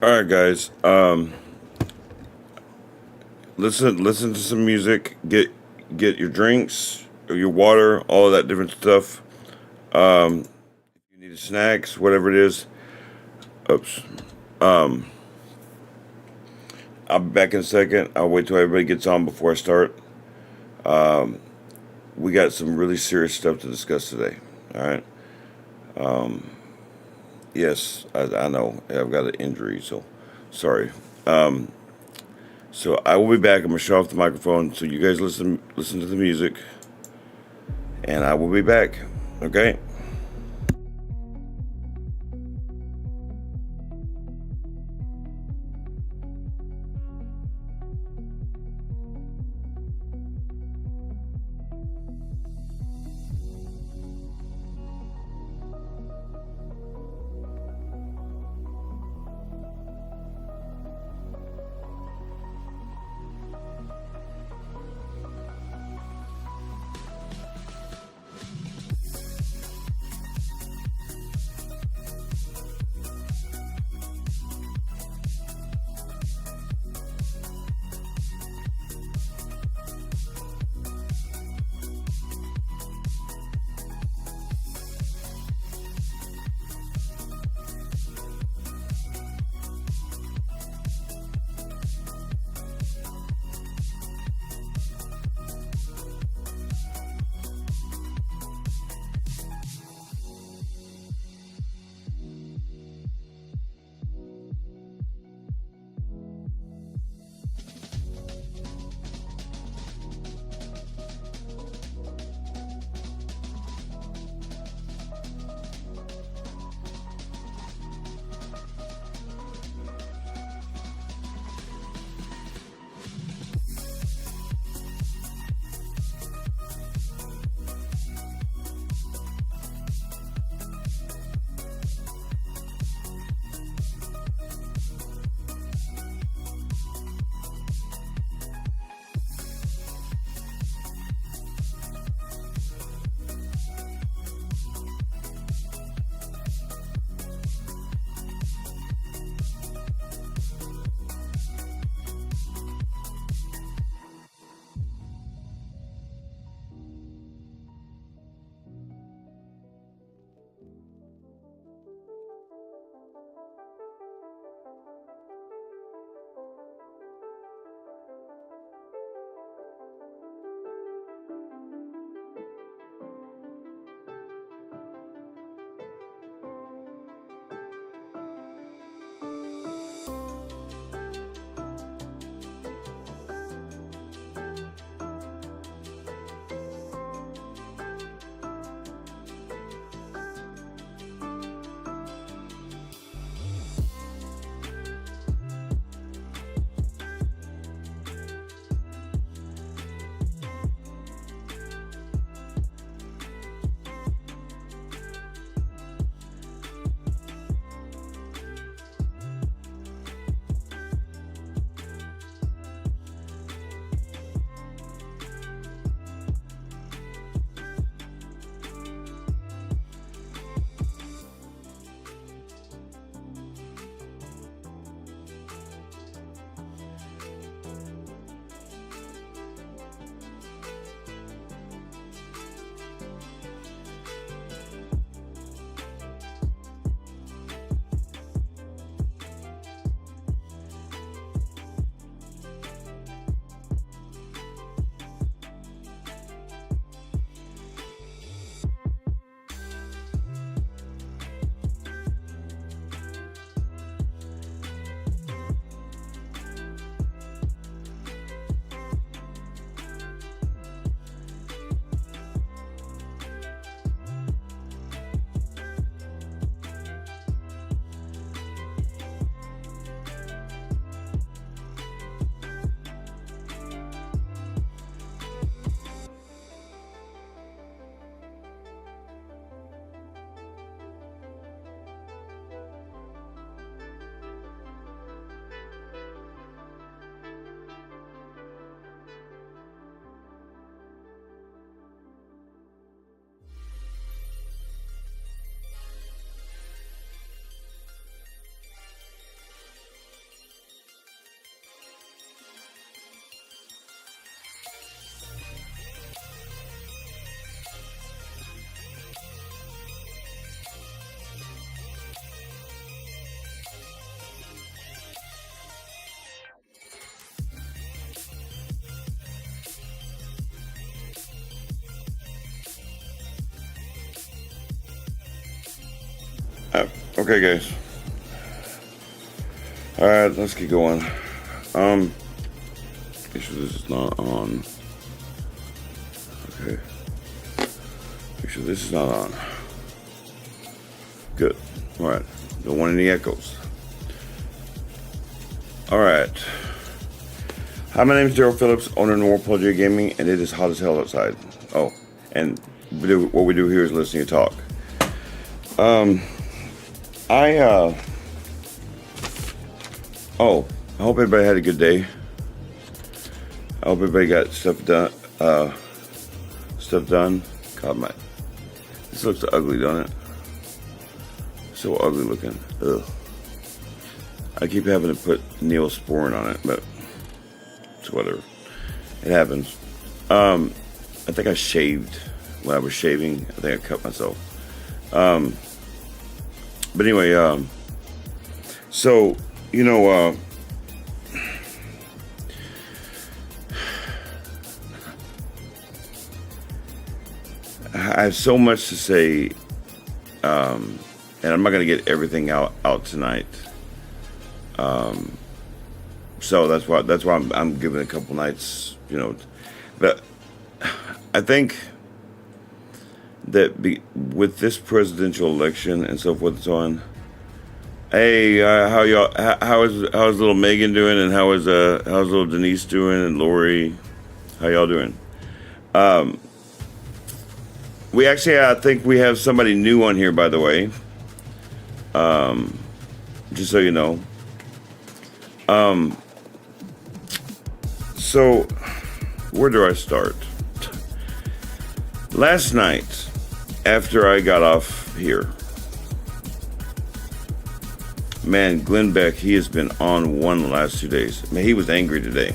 All right, guys. Listen to some music. Get your drinks, or your water, all of that different stuff. You need snacks, whatever it is. Oops. I'll be back in a second. I'll wait till everybody gets on before I start. We got some really serious stuff to discuss today. All right. Yes, I know. I've got an injury, so sorry. So I will be back. I'm gonna shut off the microphone so you guys listen to the music, and I will be back. Okay. Okay, guys. All right, let's keep going. Make sure this is not on. Okay. Make sure this is not on. Good. All right. Don't want any echoes. All right. Hi, my name is Daryl Phillips, owner of Warpole J Gaming, and it is hot as hell outside. Oh, and what we do here is listening to talk. I hope everybody had a good day. I hope everybody got stuff done. God, this looks ugly, don't it? So ugly looking. Ugh. I keep having to put Neosporin on it, but it's whatever. It happens. I think I shaved when I was shaving. I think I cut myself. But anyway, so, you know, I have so much to say, and I'm not going to get everything out tonight. So that's why I'm giving a couple nights, you know. But I think that with this presidential election and so forth and so on. Hey, how's little Megan doing, and how's little Denise doing, and Lori, how y'all doing? We actually, I think we have somebody new on here, by the way. Just so you know. So, where do I start? Last night, after I got off here, man, Glenn Beck, he has been on one the last 2 days. Man, he was angry today.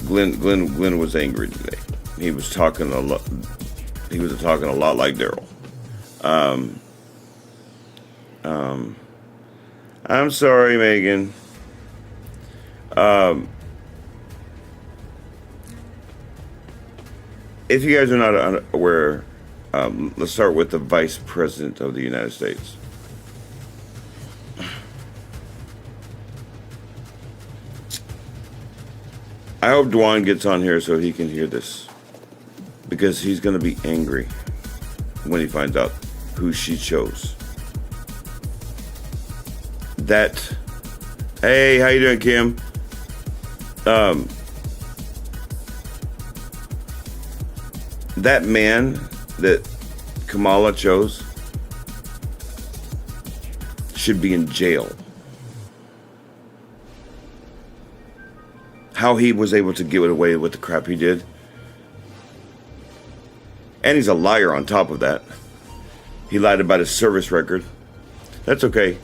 Glenn was angry today. He was talking a lot. He was talking a lot like Daryl. I'm sorry, Megan. If you guys are not aware, let's start with the Vice President of the United States. I hope Dwan gets on here so he can hear this, because he's going to be angry when he finds out who she chose. Hey, how you doing, Kim? That man that Kamala chose should be in jail. How he was able to get away with the crap he did. And he's a liar on top of that. He lied about his service record. That's okay.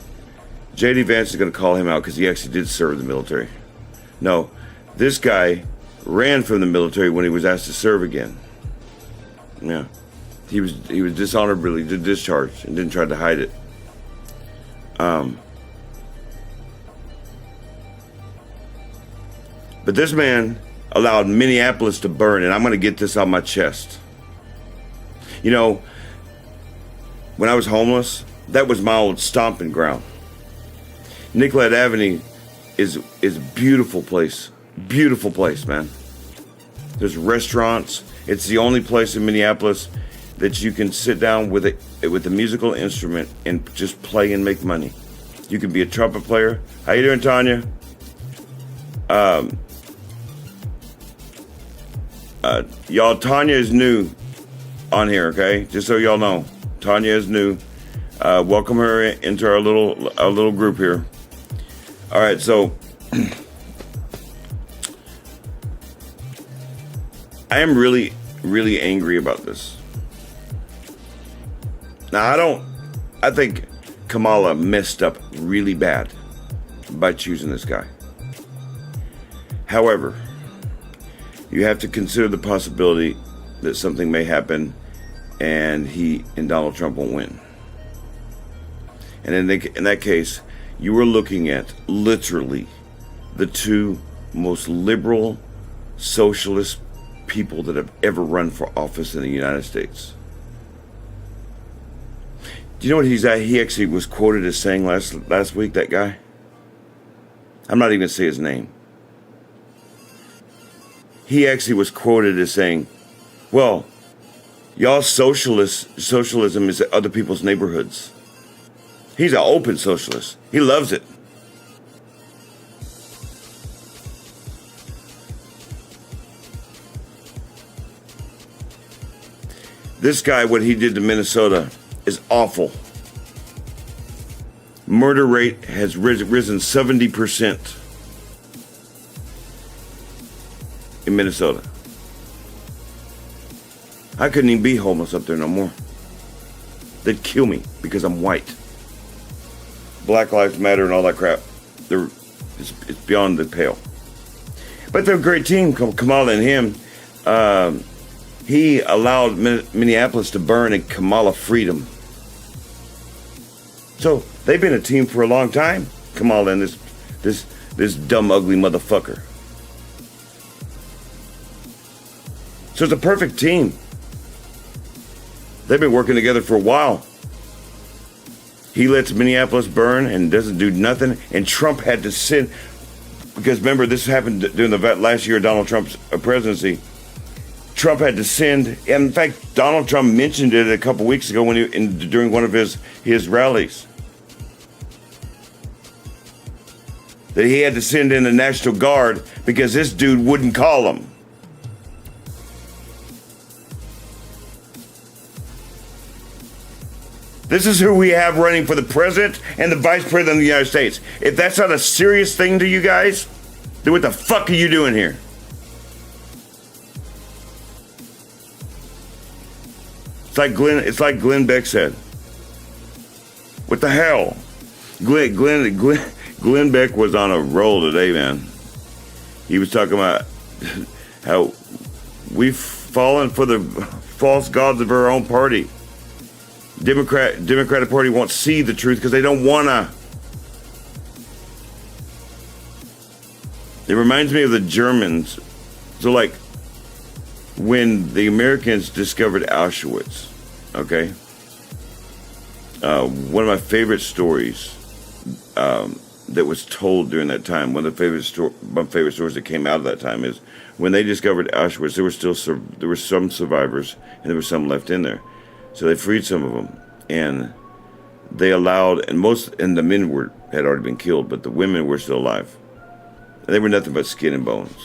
J.D. Vance is going to call him out because he actually did serve the military. No, this guy ran from the military when he was asked to serve again. Yeah. He was dishonorably discharged and didn't try to hide it. But this man allowed Minneapolis to burn, and I'm going to get this on my chest. You know, when I was homeless, that was my old stomping ground. Nicollet Avenue is a beautiful place. Beautiful place, man. There's restaurants. It's the only place in Minneapolis that you can sit down with a musical instrument and just play and make money. You can be a trumpet player. How you doing, Tanya? Y'all, Tanya is new on here, okay? Just so y'all know, Tanya is new. Welcome her into our little group here. All right, so I am really, really angry about this. Now, I think Kamala messed up really bad by choosing this guy. However, you have to consider the possibility that something may happen and Donald Trump won't win. And in that case, you were looking at literally the two most liberal socialist people that have ever run for office in the United States. Do you know what he actually was quoted as saying last week, that guy? I'm not even going to say his name. He actually was quoted as saying, well, y'all socialism is other people's neighborhoods. He's an open socialist. He loves it. This guy, what he did to Minnesota is awful. Murder rate has risen 70% in Minnesota. I couldn't even be homeless up there no more. They'd kill me because I'm white. Black Lives Matter and all that crap. It's beyond the pale. But they're a great team, Kamala and him. He allowed Minneapolis to burn and Kamala freedom. So they've been a team for a long time, Kamala and this dumb, ugly motherfucker. So it's a perfect team. They've been working together for a while. He lets Minneapolis burn and doesn't do nothing. And Trump had to send, because remember, this happened during the last year of Donald Trump's presidency. Trump had to send, and in fact, Donald Trump mentioned it a couple weeks ago during one of his rallies, that he had to send in the National Guard because this dude wouldn't call him. This is who we have running for the president and the vice president of the United States. If that's not a serious thing to you guys, then what the fuck are you doing here? It's like Glenn Beck said. What the hell? Glenn Beck was on a roll today, man. He was talking about how we've fallen for the false gods of our own party. Democratic Party won't see the truth because they don't wanna. It reminds me of the Germans. So like when the Americans discovered Auschwitz, okay? One of my favorite stories that was told during that time, my favorite stories that came out of that time is when they discovered Auschwitz, there were some survivors and there were some left in there. So they freed some of them, and they allowed, and the men had already been killed, but the women were still alive. And they were nothing but skin and bones.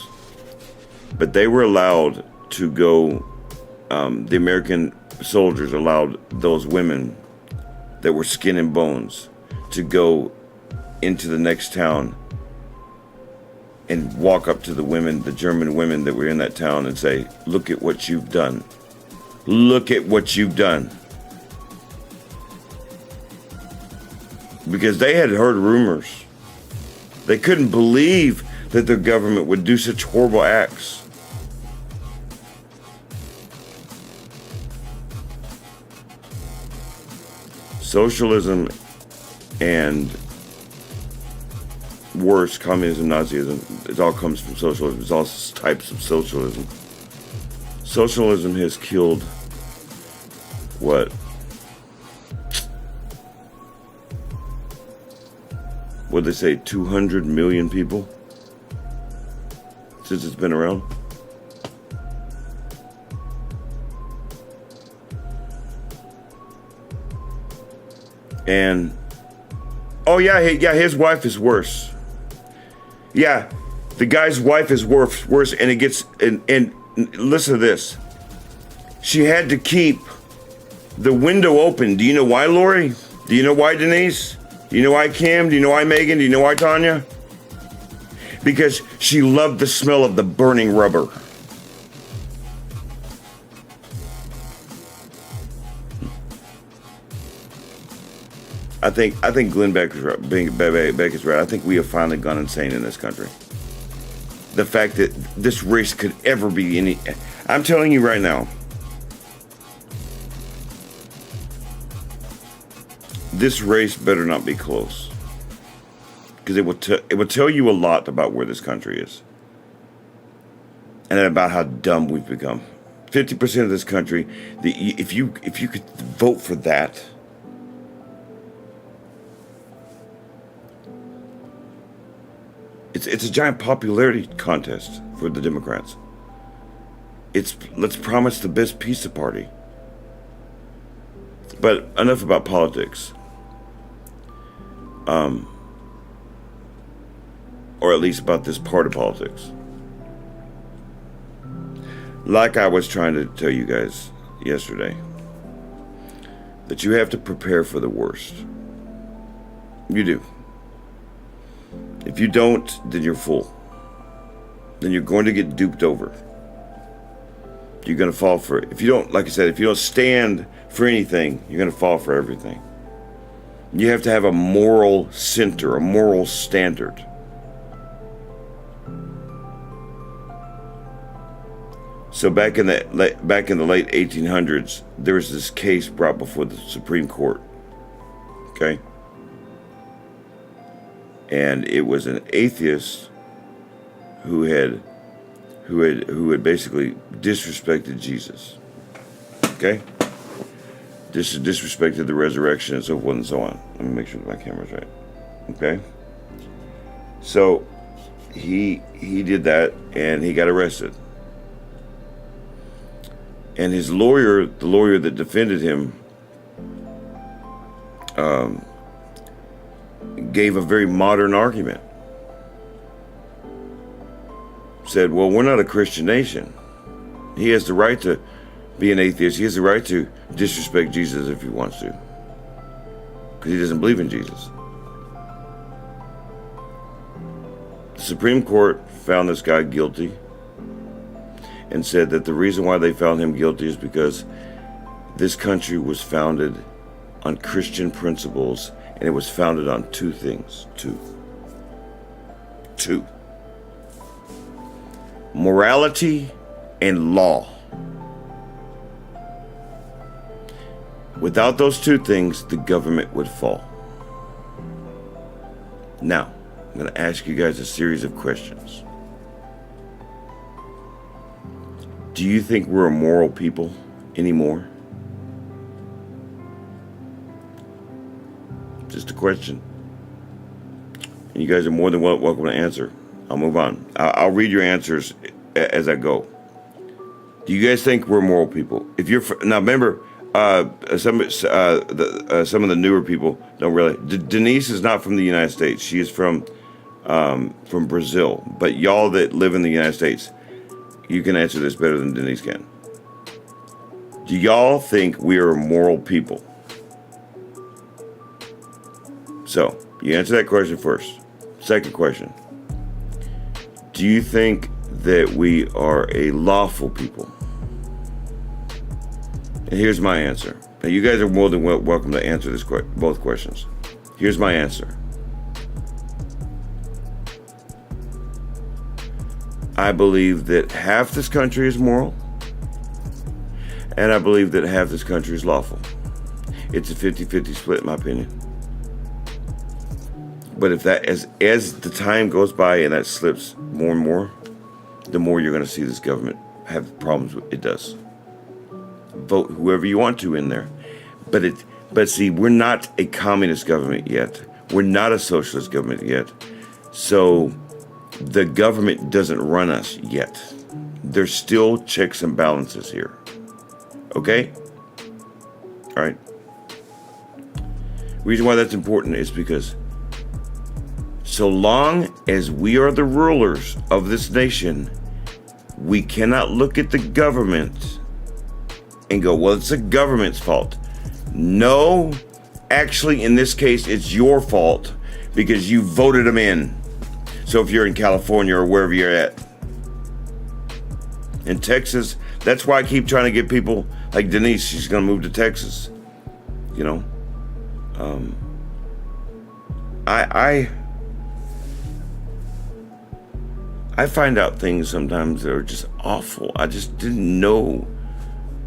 But they were allowed to go, the American soldiers allowed those women that were skin and bones to go into the next town and walk up to the German women that were in that town and say, look at what you've done. Look at what you've done. Because they had heard rumors. They couldn't believe that their government would do such horrible acts. Socialism and worse, communism, Nazism, it all comes from socialism. It's all types of socialism. Socialism has killed, what? What'd they say, 200 million people since it's been around? And, oh yeah, his wife is worse. Yeah, the guy's wife is worse, and it gets, and listen to this. She had to keep the window open. Do you know why, Lori? Do you know why, Denise? Do you know why, Kim? Do you know why, Megan? Do you know why, Tanya? Because she loved the smell of the burning rubber. I think Glenn Beck is right. Beck is right. I think we have finally gone insane in this country. The fact that this race could ever be any... I'm telling you right now, this race better not be close. Because it will tell you a lot about where this country is. And about how dumb we've become. 50% of this country, if you could vote for that, It's a giant popularity contest for the Democrats. It's let's promise the best pizza party. But enough about politics. Or at least about this part of politics. Like I was trying to tell you guys yesterday, that you have to prepare for the worst. You do. If you don't, then you're full. Then you're going to get duped over. You're going to fall for it. If you don't, like I said, if you don't stand for anything, you're going to fall for everything. You have to have a moral center, a moral standard. So back in the late 1800s, there was this case brought before the Supreme Court. Okay? And it was an atheist who had basically disrespected Jesus. Okay? Disrespected the resurrection and so forth and so on. Let me make sure that my camera's right. Okay? So he did that and he got arrested. And his lawyer, the lawyer that defended him, gave a very modern argument. Said, well, we're not a Christian nation. He has the right to be an atheist. He has the right to disrespect Jesus if he wants to. Because he doesn't believe in Jesus. The Supreme Court found this guy guilty and said that the reason why they found him guilty is because this country was founded on Christian principles, and it was founded on two things. Two. Morality and law. Without those two things, the government would fall. Now, I'm going to ask you guys a series of questions. Do you think we're a moral people anymore? Just a question. And you guys are more than welcome to answer. I'll move on. I'll read your answers as I go. Do you guys think we're moral people? If you're now, remember, some of the newer people don't really. Denise is not from the United States. She is from Brazil. But y'all that live in the United States, you can answer this better than Denise can. Do y'all think we are moral people? So, you answer that question first. Second question. Do you think that we are a lawful people? And here's my answer. Now, you guys are more than welcome to answer both questions. Here's my answer. I believe that half this country is moral, and I believe that half this country is lawful. It's a 50-50 split, in my opinion. But if that, as the time goes by and that slips more and more, the more you're going to see this government have problems with it. Does. Vote whoever you want to in there. But see, we're not a communist government yet. We're not a socialist government yet. So the government doesn't run us yet. There's still checks and balances here. Okay? All right. Reason why that's important is because so long as we are the rulers of this nation, we cannot look at the government and go, well, it's the government's fault. No, actually, in this case, it's your fault because you voted them in. So if you're in California or wherever you're at. In Texas, that's why I keep trying to get people like Denise, she's going to move to Texas. You know? I find out things sometimes that are just awful. I just didn't know,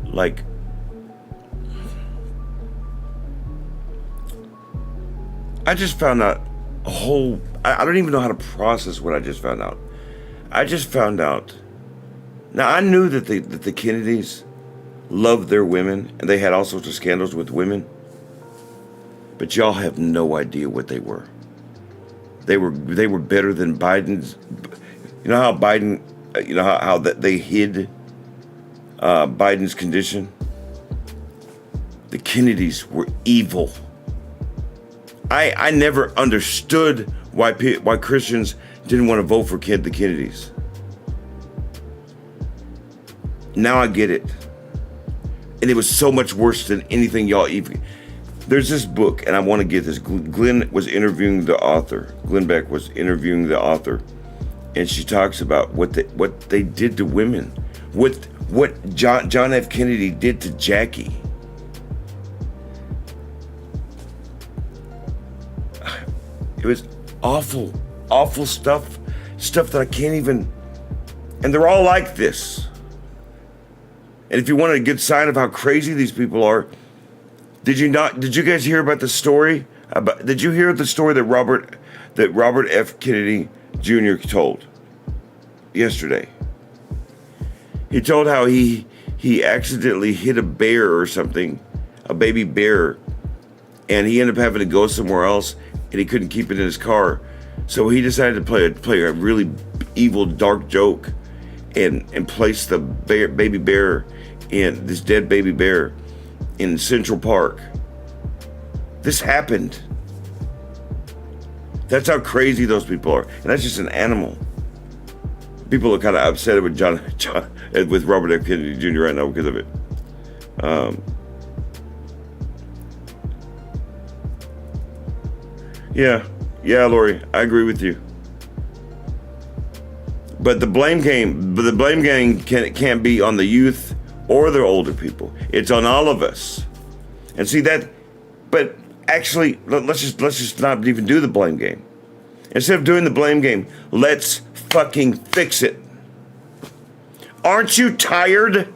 like, I just found out a whole, I don't even know how to process what I just found out. I just found out, now I knew that the Kennedys loved their women, and they had all sorts of scandals with women, but y'all have no idea what they were. they were better than Biden's. You know how Biden, you know how that they hid Biden's condition. The Kennedys were evil. I never understood why Christians didn't want to vote for the Kennedys. Now I get it. And it was so much worse than anything y'all even... There's this book, and I want to get this. Glenn was interviewing the author. Glenn Beck was interviewing the author. And she talks about what they did to women. What John F. Kennedy did to Jackie. It was awful, awful stuff. Stuff that I can't even... And they're all like this. And if you want a good sign of how crazy these people are, did you guys hear about the story? Did you hear the story that Robert F. Kennedy Jr. told yesterday? He told how he accidentally hit a bear or something, a baby bear, and he ended up having to go somewhere else, and he couldn't keep it in his car. So he decided to play a really evil, dark joke and place the baby bear in this dead baby bear in Central Park. This happened. That's how crazy those people are. And that's just an animal. People are kind of upset with with Robert F. Kennedy Jr. right now because of it. Yeah, Lori, I agree with you. But the blame game can't be on the youth or the older people. It's on all of us. And see that, but actually, let's just not even do the blame game. Instead of doing the blame game, let's fucking fix it. Aren't you tired?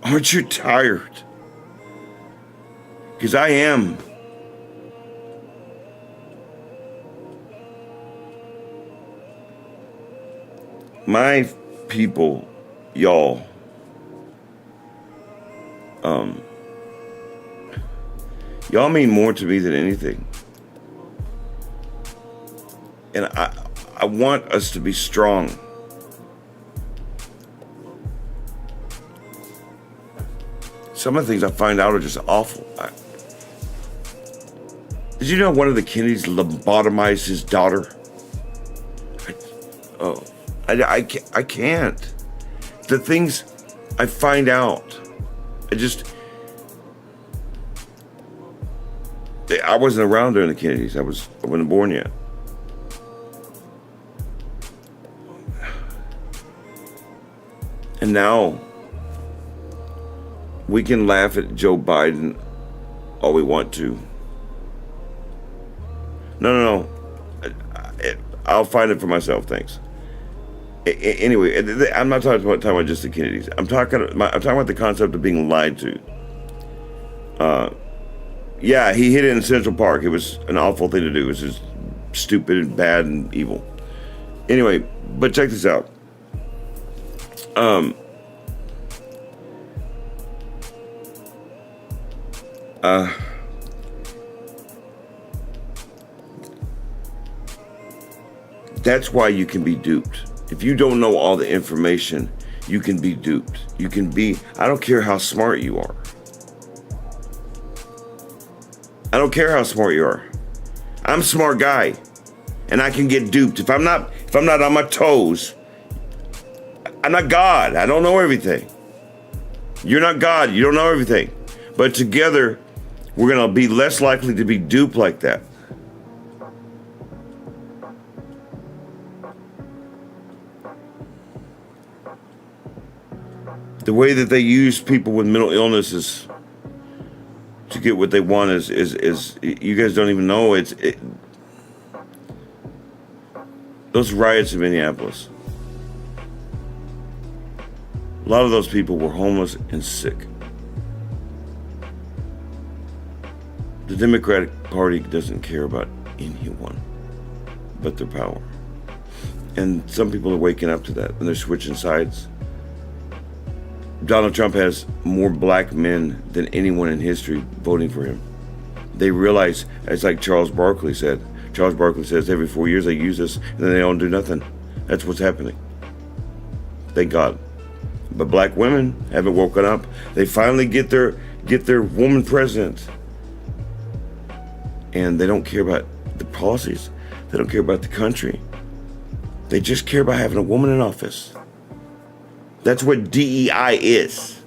Aren't you tired? Because I am. My people, y'all, y'all mean more to me than anything. And I want us to be strong. Some of the things I find out are just awful. Did you know one of the Kennedys lobotomized his daughter? I can't. The things I find out, I wasn't around during the Kennedys. I wasn't born yet. And now we can laugh at Joe Biden all we want to. No. I'll find it for myself, thanks. Anyway, I'm not talking about just the Kennedys. I'm talking about the concept of being lied to. Yeah, he hit it in Central Park. It was an awful thing to do. It was just stupid and bad and evil. Anyway, but check this out. That's why you can be duped. If you don't know all the information, you can be duped. I don't care how smart you are. I don't care how smart you are. I'm a smart guy, and I can get duped. If I'm not on my toes, I'm not God. I don't know everything. You're not God. You don't know everything. But together, we're going to be less likely to be duped like that. The way that they use people with mental illnesses to get what they want is you guys don't even know. Those riots in Minneapolis. A lot of those people were homeless and sick. The Democratic Party doesn't care about anyone but their power. And some people are waking up to that and they're switching sides. Donald Trump has more black men than anyone in history voting for him. They realize, it's like Charles Barkley said. Charles Barkley says every 4 years they use this and then they don't do nothing. That's what's happening. Thank God. But black women haven't woken up. They finally get their woman president. And they don't care about the policies. They don't care about the country. They just care about having a woman in office. That's what DEI is.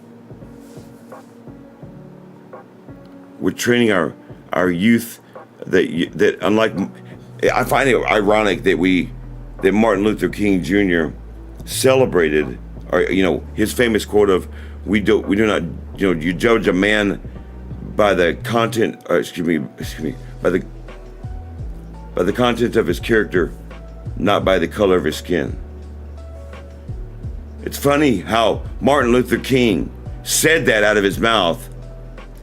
We're training our youth that unlike, I find it ironic that Martin Luther King Jr. celebrated, or his famous quote of, we do not, you judge a man by the content, by the content of his character, not by the color of his skin. It's funny how Martin Luther King said that out of his mouth,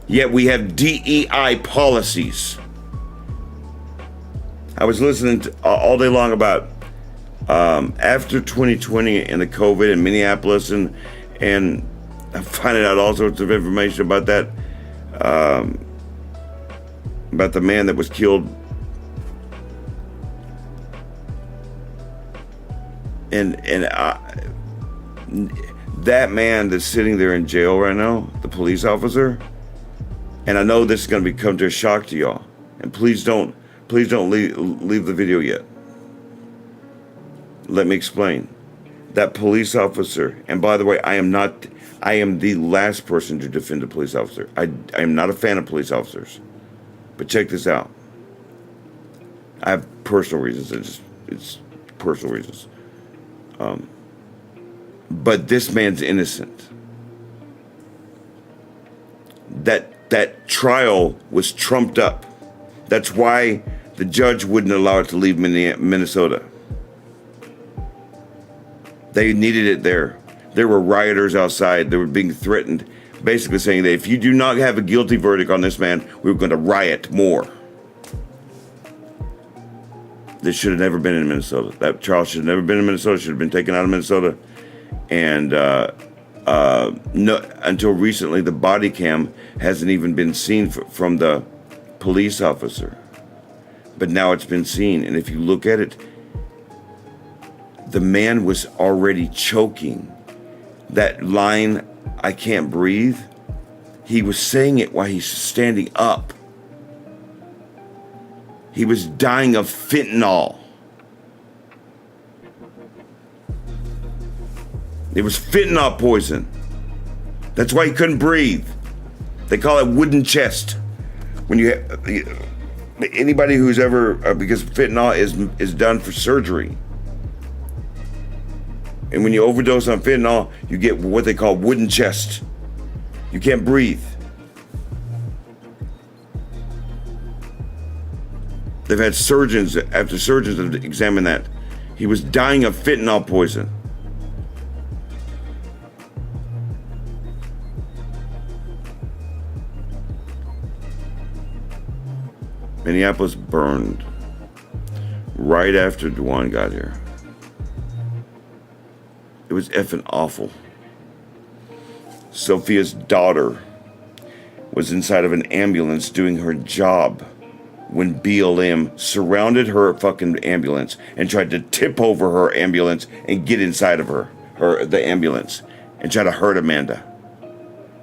yet we have DEI policies. I was listening all day long about after 2020 and the COVID in Minneapolis, and I'm finding out all sorts of information about that, about the man that was killed. And that man that's sitting there in jail right now, the police officer, and I know this is going to come to a shock to y'all, and please don't leave the video yet. Let me explain. That police officer, and by the way, I am the last person to defend a police officer. I am not a fan of police officers. But check this out. I have personal reasons. It's personal reasons. But this man's innocent. That trial was trumped up. That's why the judge wouldn't allow it to leave Minnesota. They needed it there. There were rioters outside. They were being threatened, basically saying that if you do not have a guilty verdict on this man, we're going to riot more. This should have never been in Minnesota. That trial should have never been in Minnesota. Should have been taken out of Minnesota. And no, until recently, the body cam hasn't even been seen from the police officer. But now it's been seen. And if you look at it, the man was already choking. That line, "I can't breathe," he was saying it while he's standing up. He was dying of fentanyl. It was fentanyl poison. That's why he couldn't breathe. They call it wooden chest. When you have, anybody who's ever, because fentanyl is done for surgery. And when you overdose on fentanyl, you get what they call wooden chest. You can't breathe. They've had surgeons, after surgeons have examined that. He was dying of fentanyl poison. Minneapolis burned right after Dwan got here. It was effing awful. Sophia's daughter was inside of an ambulance doing her job when BLM surrounded her fucking ambulance and tried to tip over her ambulance and get inside of the ambulance, and try to hurt Amanda.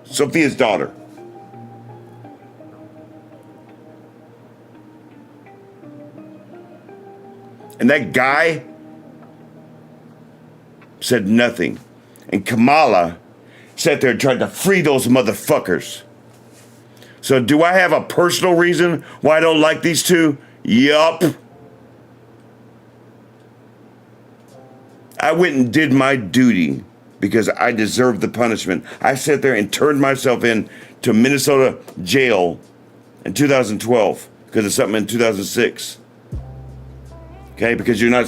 Sophia's daughter. And that guy said nothing. And Kamala sat there and tried to free those motherfuckers. So do I have a personal reason why I don't like these two? Yup. I went and did my duty because I deserved the punishment. I sat there and turned myself in to Minnesota jail in 2012 because of something in 2006. Okay, because y'all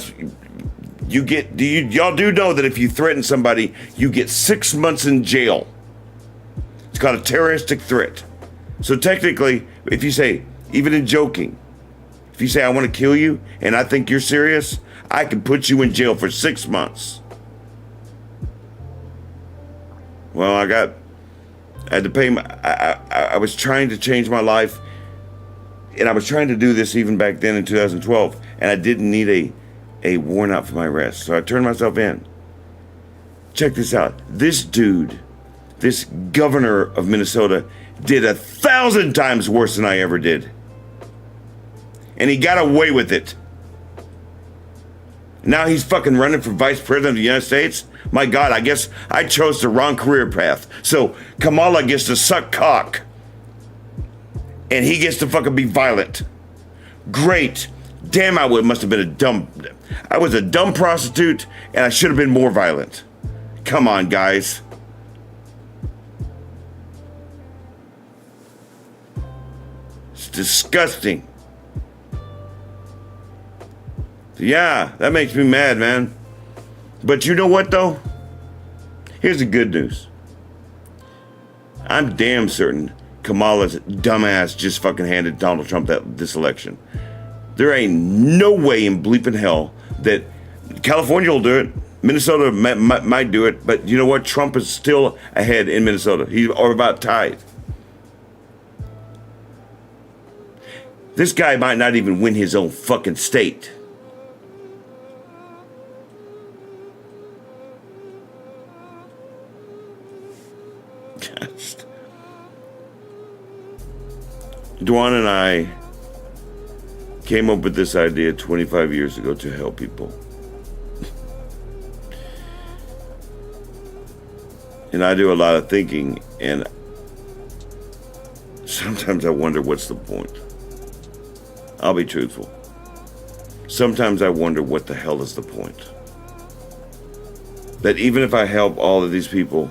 do know that if you threaten somebody, you get 6 months in jail. It's called a terroristic threat. So technically, if you say, even in joking, if you say, I want to kill you, and I think you're serious, I can put you in jail for 6 months. Well, I had to pay I was trying to change my life, and I was trying to do this even back then in 2012, and I didn't need a warrant out for my arrest. So I turned myself in. Check this out. This dude, this governor of Minnesota, did 1,000 times worse than I ever did. And he got away with it. Now he's fucking running for vice president of the United States? My God, I guess I chose the wrong career path. So Kamala gets to suck cock. And he gets to fucking be violent. Great. Damn, must have been I was a dumb prostitute, and I should have been more violent. Come on, guys. It's disgusting. Yeah, that makes me mad, man. But you know what, though? Here's the good news. I'm damn certain Kamala's dumbass just fucking handed Donald Trump this election. There ain't no way in bleeping hell that California will do it. Minnesota might do it, but you know what? Trump is still ahead in Minnesota. He's about tied. This guy might not even win his own fucking state. Dwan and I came up with this idea 25 years ago to help people. And I do a lot of thinking, and sometimes I wonder what's the point. I'll be truthful. Sometimes I wonder what the hell is the point. That even if I help all of these people,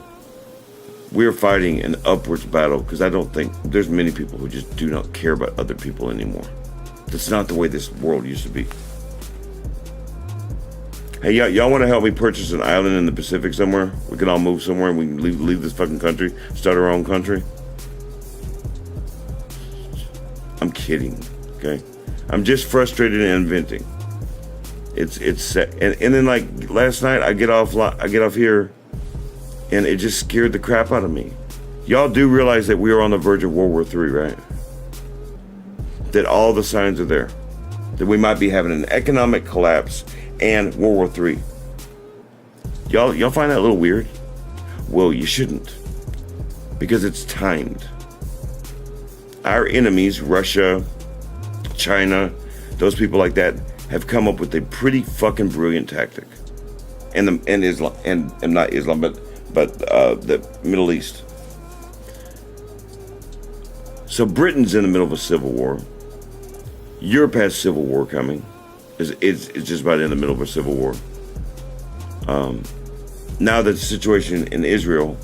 we're fighting an upwards battle, because I don't think there's many people who just do not care about other people anymore. That's not the way this world used to be. Hey, y'all want to help me purchase an island in the Pacific somewhere? We can all move somewhere and we can leave this fucking country, start our own country? I'm kidding, okay? I'm just frustrated and inventing. It's sad. And then like last night I get off here, and it just scared the crap out of me. Y'all do realize that we are on the verge of World War III, right? That all the signs are there. That we might be having an economic collapse and World War III. Y'all find that a little weird? Well, you shouldn't. Because it's timed. Our enemies, Russia, China, those people like that, have come up with a pretty fucking brilliant tactic. And Islam, and not Islam, but the Middle East. So Britain's in the middle of a civil war. Europe has civil war coming. It's just about in the middle of a civil war. Now that the situation in Israel,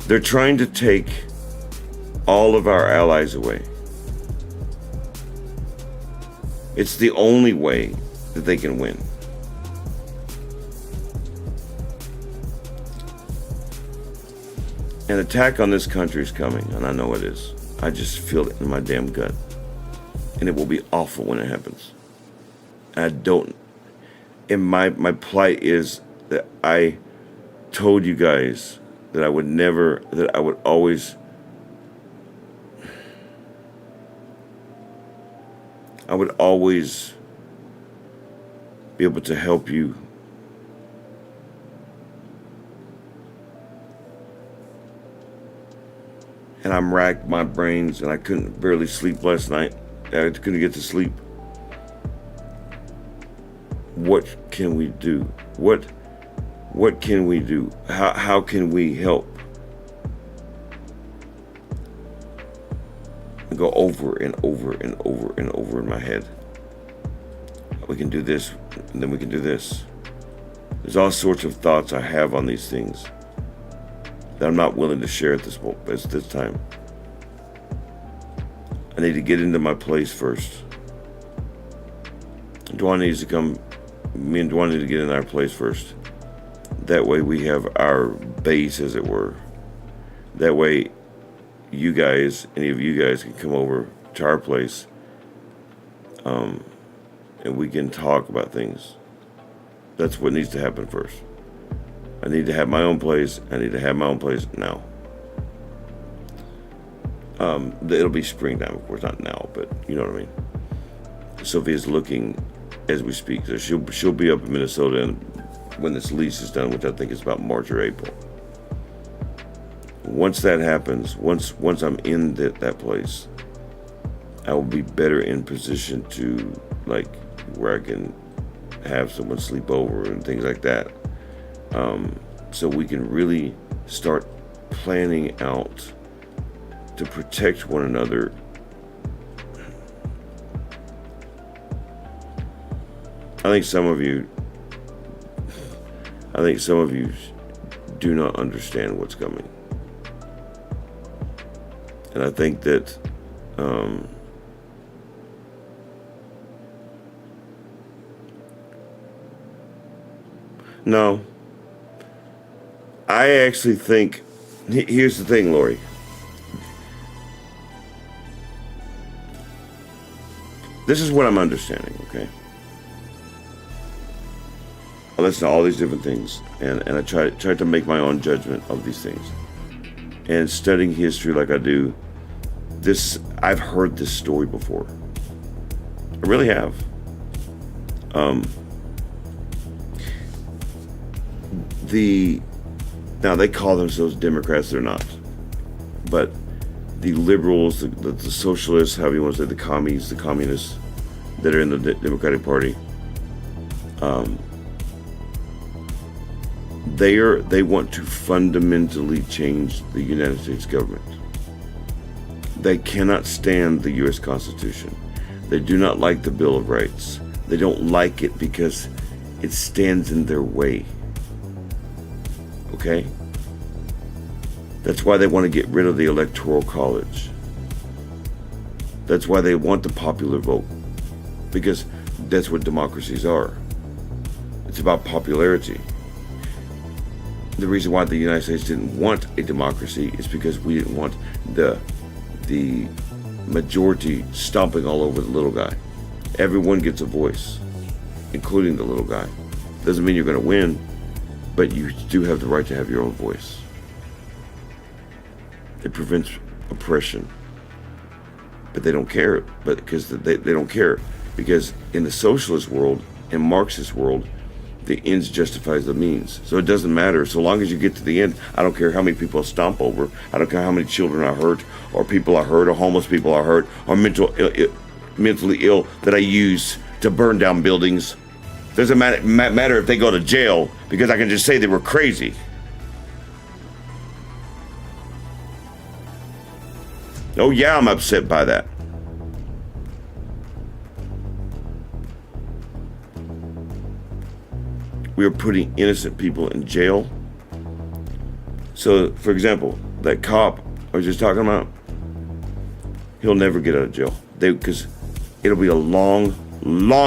they're trying to take all of our allies away. It's the only way that they can win. An attack on this country is coming, and I know it is. I just feel it in my damn gut. And it will be awful when it happens. And my plight is that I told you guys that I would always be able to help you. And I'm racked my brains, and I couldn't barely sleep last night. I couldn't get to sleep. What can we do? What can we do? How can we help? I go over and over and over and over in my head. We can do this, and then we can do this. There's all sorts of thoughts I have on these things that I'm not willing to share at this time. I need to get into my place first. Dwan needs to come. Me and Dwan need to get in our place first. That way we have our base, as it were. That way you guys, any of you guys, can come over to our place, and we can talk about things. That's what needs to happen first. I need to have my own place. I need to have my own place now. It'll be springtime, of course, not now, but you know what I mean. Sophia's looking as we speak. So she'll be up in Minnesota when this lease is done, which I think is about March or April. Once that happens, once I'm in that place, I will be better in position to, like, where I can have someone sleep over and things like that. So we can really start planning out to protect one another. I think some of you do not understand what's coming. And I think that no, I actually think, here's the thing, Lori. This is what I'm understanding, okay? I listen to all these different things, and I try to make my own judgment of these things. And studying history like I do, I've heard this story before. I really have. Now they call themselves Democrats, they're not. But the liberals, the socialists, however you want to say, the commies, the communists that are in the Democratic Party, they want to fundamentally change the United States government. They cannot stand the U.S. Constitution. They do not like the Bill of Rights. They don't like it because it stands in their way. Okay? That's why they want to get rid of the Electoral College. That's why they want the popular vote. Because that's what democracies are. It's about popularity. The reason why the United States didn't want a democracy is because we didn't want the majority stomping all over the little guy. Everyone gets a voice, including the little guy. Doesn't mean you're going to win, but you do have the right to have your own voice. It prevents oppression. But they don't care, because they don't care. Because in the socialist world, in Marxist world, the ends justifies the means. So it doesn't matter. So long as you get to the end, I don't care how many people I stomp over. I don't care how many children I hurt, or people I hurt, or homeless people I hurt, or mentally ill that I use to burn down buildings. Doesn't matter if they go to jail, because I can just say they were crazy. Oh yeah, I'm upset by that. We are putting innocent people in jail. So, for example, that cop I was just talking about, he'll never get out of jail. Because it'll be a long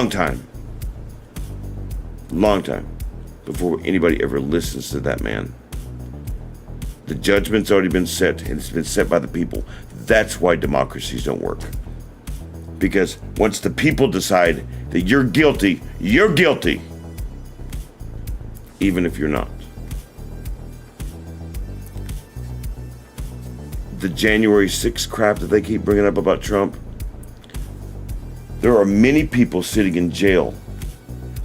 time before anybody ever listens to that man. The judgment's already been set, and it's been set by the people. That's why democracies don't work. Because once the people decide that you're guilty, you're guilty. Even if you're not. The January 6th crap that they keep bringing up about Trump, there are many people sitting in jail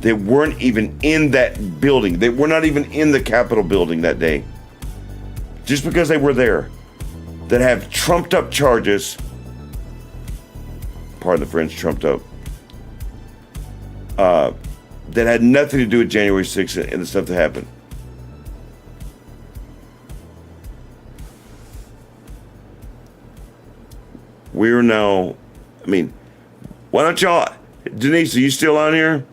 that weren't even in that building. They were not even in the Capitol building that day. Just because they were there, that have trumped up charges, pardon the French, trumped up, that had nothing to do with January 6th and the stuff that happened. We're now, why don't y'all, Denise, are you still on here?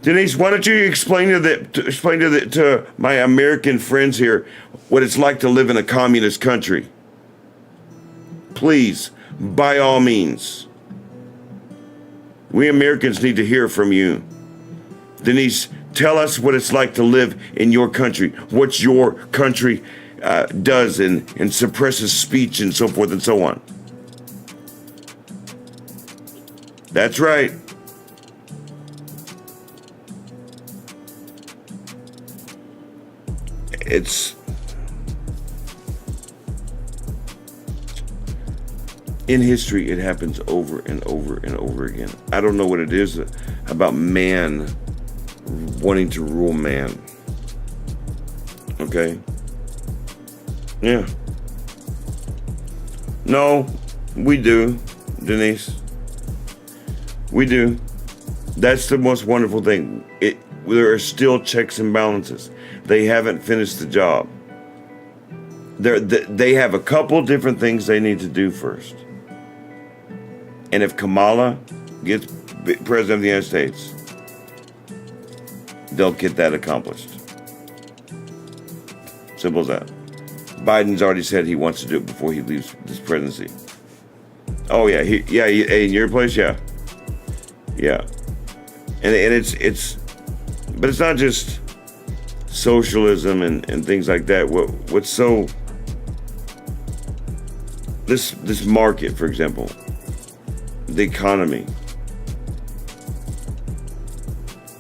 Denise, why don't you explain to my American friends here what it's like to live in a communist country? Please, by all means. We Americans need to hear from you. Denise, tell us what it's like to live in your country, what your country does and suppresses speech and so forth and so on. That's right. it's in history, it happens over and over and over again. I don't know what it is about man wanting to rule man. Okay? Yeah. No, we do, Denise. We do. That's the most wonderful thing. There are still checks and balances. They haven't finished the job. They have a couple different things they need to do first. And if Kamala gets president of the United States, they'll get that accomplished. Simple as that. Biden's already said he wants to do it before he leaves this presidency. Oh yeah, in your place, yeah. And it's, but it's not just socialism and things like that. What's so, this market, for example, the economy,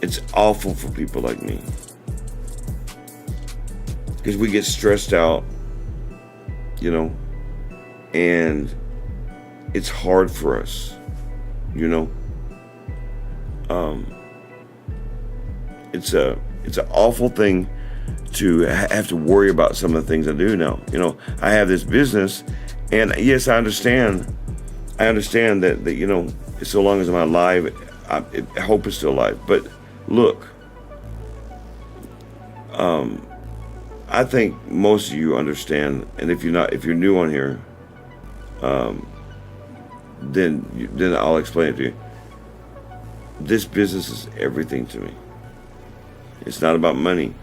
it's awful for people like me because we get stressed out, and it's hard for us, it's an awful thing to have to worry about some of the things I do now. I have this business, and yes, I understand that so long as I'm alive, I hope it's still alive. But look, I think most of you understand, and if you're new on here, then I'll explain it to you. This business is everything to me. It's not about money,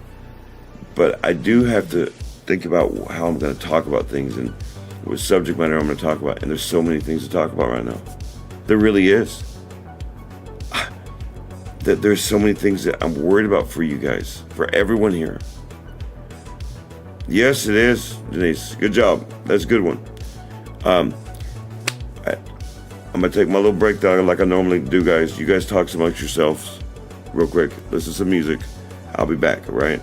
but I do have to think about how I'm going to talk about things and what subject matter I'm going to talk about. And there's so many things to talk about right now. There really is. That there's so many things that I'm worried about for you guys, for everyone here. Yes, it is, Denise. Good job. That's a good one. I'm going to take my little break down like I normally do, guys. You guys talk amongst yourselves real quick. Listen to some music. I'll be back, all right?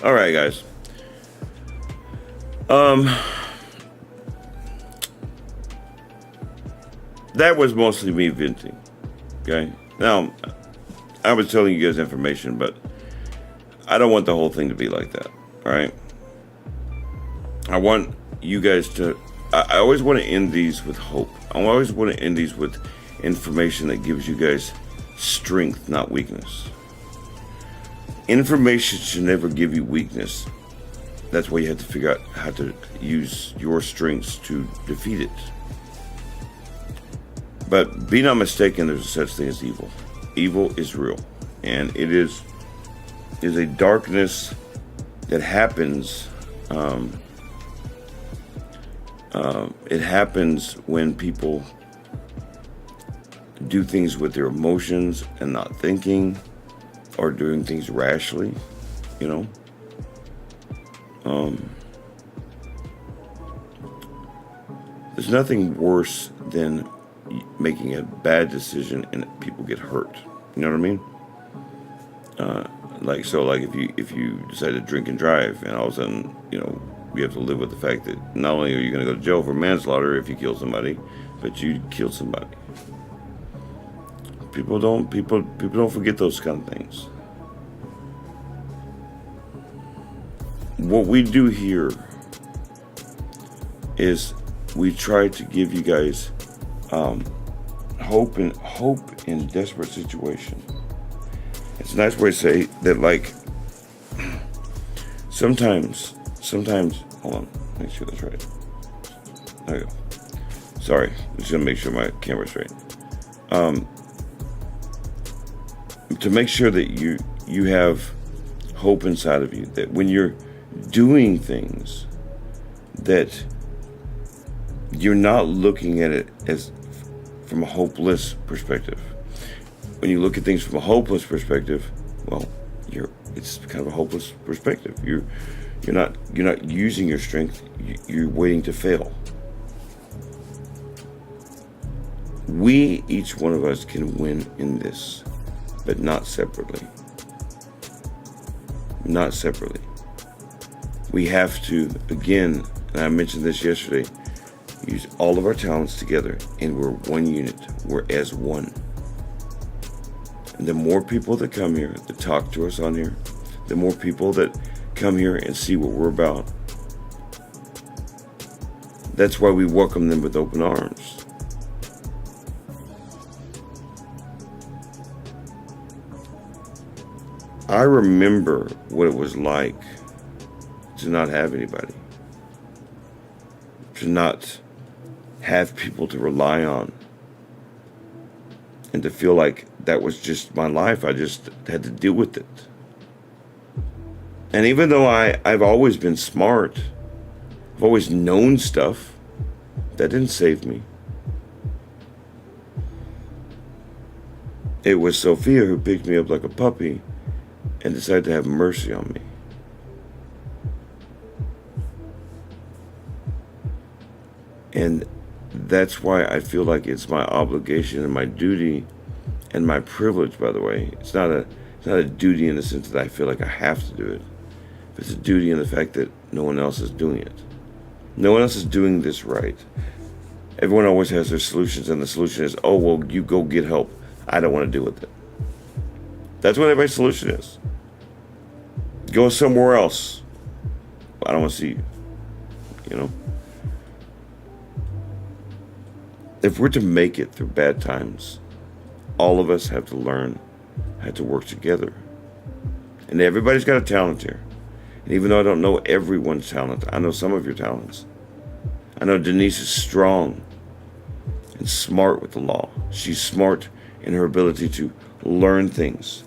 All right, guys. Um, that was mostly me venting. Okay. Now, I was telling you guys information, but I don't want the whole thing to be like that. All right. I want you guys to. I always want to end these with hope. I always want to end these with information that gives you guys strength, not weakness. Information should never give you weakness. That's why you have to figure out how to use your strengths to defeat it. But be not mistaken, there's a such thing as evil. Evil is real. And it is a darkness that happens. It happens when people do things with their emotions and not thinking, or doing things rashly, you know. There's nothing worse than making a bad decision and people get hurt. You know what I mean? Like if you decide to drink and drive, and all of a sudden, you know, you have to live with the fact that not only are you going to go to jail for manslaughter if you kill somebody, but you killed somebody. People don't forget those kind of things. What we do here is we try to give you guys hope in desperate situation. It's a nice way to say that, like, sometimes, hold on, make sure that's right. There you go. Sorry, I'm just gonna make sure my camera's straight. To make sure that you have hope inside of you, that when you're doing things, that you're not looking at it as from a hopeless perspective. When you look at things from a hopeless perspective, well, it's kind of a hopeless perspective. You're not using your strength. You're waiting to fail. We, each one of us, can win in this, but not separately. Not separately. We have to, again, and I mentioned this yesterday, use all of our talents together, and we're one unit. We're as one. And the more people that come here, that talk to us on here, the more people that come here and see what we're about, that's why we welcome them with open arms. I remember what it was like to not have anybody, to not have people to rely on, and to feel like that was just my life. I just had to deal with it. And even though I've always been smart, I've always known stuff, that didn't save me. It was Sophia who picked me up like a puppy and decided to have mercy on me. And that's why I feel like it's my obligation and my duty and my privilege, by the way. It's not a duty in the sense that I feel like I have to do it. But it's a duty in the fact that no one else is doing it. No one else is doing this right. Everyone always has their solutions, and the solution is, oh, well, you go get help. I don't want to deal with it. That's what everybody's solution is. Go somewhere else. I don't want to see you. You know? If we're to make it through bad times, all of us have to learn how to work together. And everybody's got a talent here. And even though I don't know everyone's talent, I know some of your talents. I know Denise is strong and smart with the law. She's smart in her ability to learn things.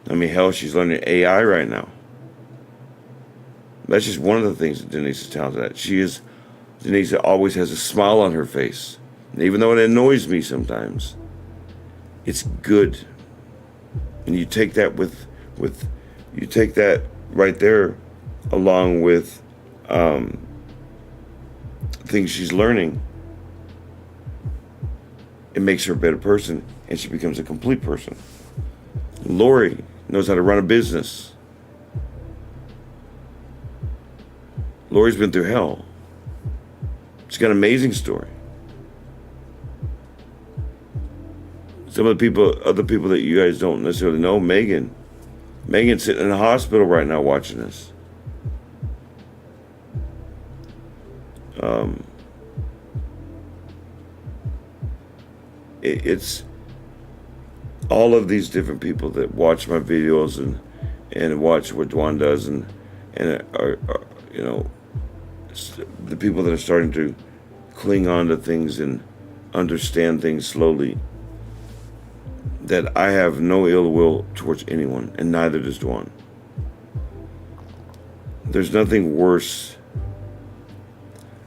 I mean, hell, she's learning AI right now. That's just one of the things that Denise is talented at. Denise always has a smile on her face. And even though it annoys me sometimes, it's good. And you take that you take that right there along with things she's learning. It makes her a better person, and she becomes a complete person. Lori knows how to run a business. Lori's been through hell. She's got an amazing story. Some of the other people that you guys don't necessarily know, Megan's sitting in the hospital right now watching this. It's all of these different people that watch my videos and watch what Dwan does and are the people that are starting to cling on to things and understand things slowly. That I have no ill will towards anyone, and neither does Dwan. There's nothing worse.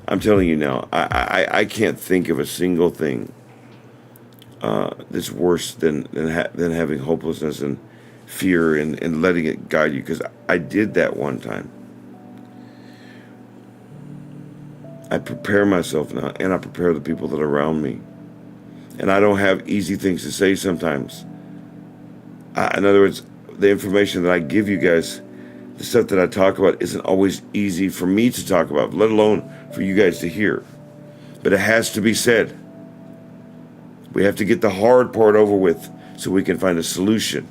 I'm telling you now, I can't think of a single thing that's worse than having hopelessness and fear and letting it guide you, because I did that one time. I prepare myself now, and I prepare the people that are around me. And I don't have easy things to say sometimes. In other words, the information that I give you guys, the stuff that I talk about, isn't always easy for me to talk about, let alone for you guys to hear. But it has to be said. We have to get the hard part over with so we can find a solution.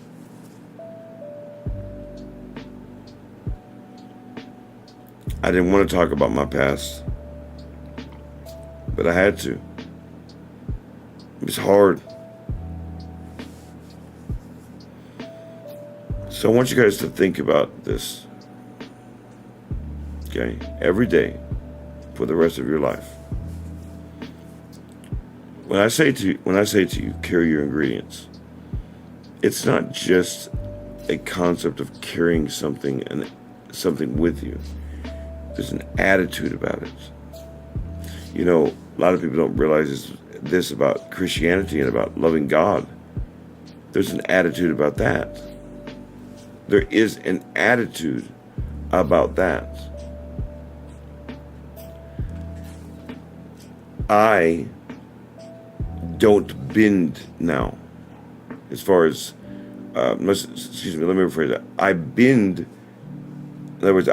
I didn't want to talk about my past, but I had to. It's hard. So I want you guys to think about this, okay, every day for the rest of your life. When I say to you, carry your ingredients, it's not just a concept of carrying something with you. There's an attitude about it. You know, a lot of people don't realize this about Christianity and about loving God. There's an attitude about that. There is an attitude about that. I don't bend now. As far as, let me rephrase that. I bend. In other words,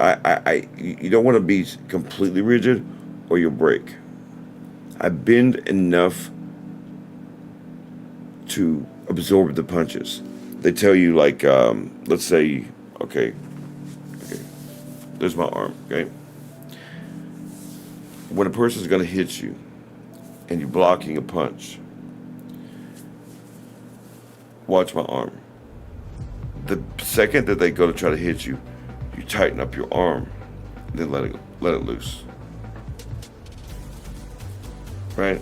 you don't want to be completely rigid or you'll break. I bend enough to absorb the punches. They tell you, like, let's say, okay, there's my arm, okay? When a person's going to hit you and you're blocking a punch, watch my arm. The second that they go to try to hit you, you tighten up your arm, then let it loose. Right?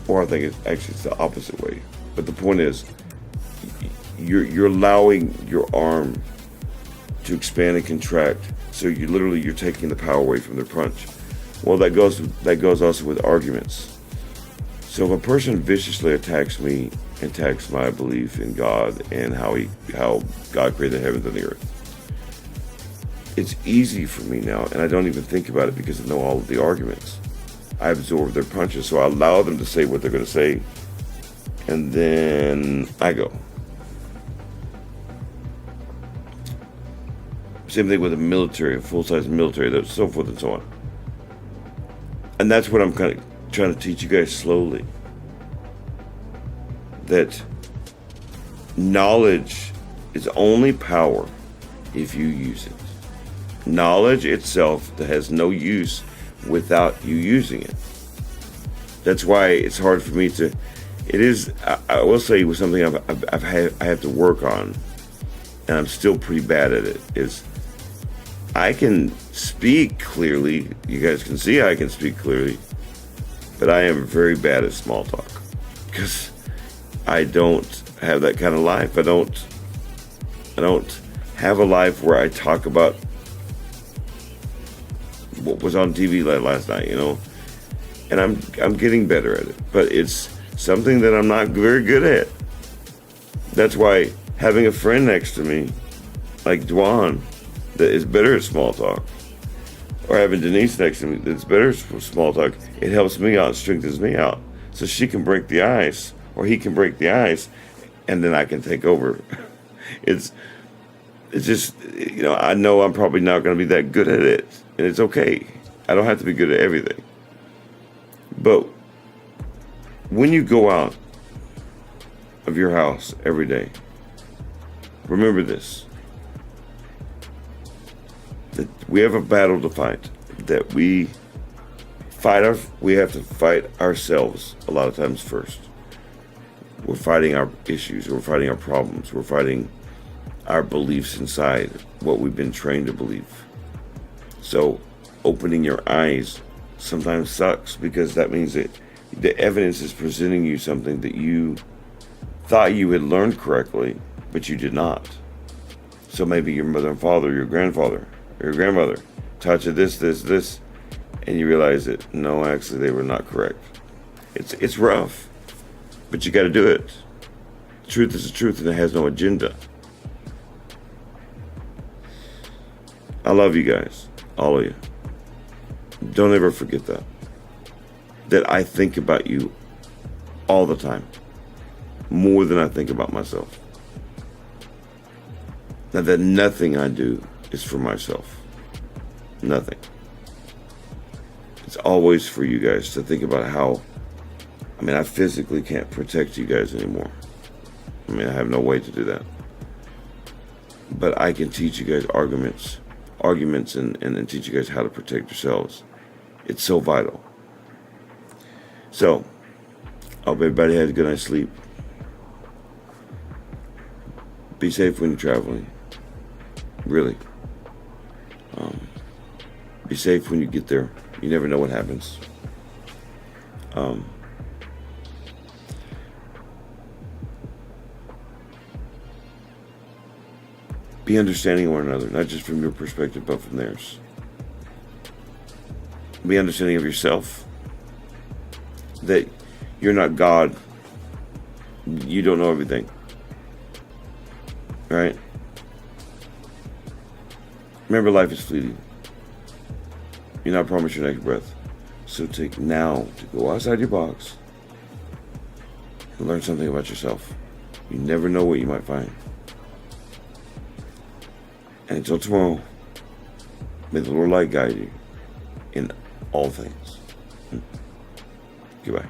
Or I think it's the opposite way. But the point is, you're allowing your arm to expand and contract. So you're taking the power away from their punch. Well, that goes also with arguments. So if a person viciously attacks me and attacks my belief in God and how God created the heavens and the earth, it's easy for me now, and I don't even think about it because I know all of the arguments. I absorb their punches, so I allow them to say what they're going to say, and then I go. Same thing with the military, a full-size military, so forth and so on. And that's what I'm kind of trying to teach you guys slowly. That knowledge is only power if you use it. Knowledge itself that has no use without you using it. That's why it's hard for me to. It is. I will say with something I have to work on, and I'm still pretty bad at it. Is I can speak clearly. You guys can see I can speak clearly, but I am very bad at small talk because I don't have that kind of life. I don't have a life where I talk about what was on TV last night, and I'm getting better at it, but it's something that I'm not very good at. That's why having a friend next to me, like Dwan, that is better at small talk, or having Denise next to me that's better at small talk, it helps me out, strengthens me out, so she can break the ice, or he can break the ice, and then I can take over. It's just, I know I'm probably not going to be that good at it, and it's okay. I don't have to be good at everything. But when you go out of your house every day, remember this, that we have a battle to fight, that we have to fight ourselves a lot of times first. We're fighting our issues, we're fighting our problems, we're fighting our beliefs inside, what we've been trained to believe. So opening your eyes sometimes sucks, because that means that the evidence is presenting you something that you thought you had learned correctly, but you did not. So maybe your mother and father, your grandfather, or your grandmother taught you this, and you realize that no, actually they were not correct. It's rough, but you got to do it. Truth is the truth, and it has no agenda. I love you guys, all of you. Don't ever forget that I think about you all the time, more than I think about myself. Now, that nothing I do is for myself. Nothing. It's always for you guys to think about how, I physically can't protect you guys anymore. I have no way to do that. But I can teach you guys arguments and teach you guys how to protect yourselves. It's so vital. So, I hope everybody has a good night's sleep. Be safe when you're traveling. Really. Be safe when you get there. You never know what happens. Be understanding of one another, not just from your perspective, but from theirs. Be understanding of yourself, that you're not God. You don't know everything. Right? Remember, life is fleeting. You're not promised your next breath. So take now to go outside your box and learn something about yourself. You never know what you might find. And until tomorrow, may the Lord light guide you in all things. Goodbye.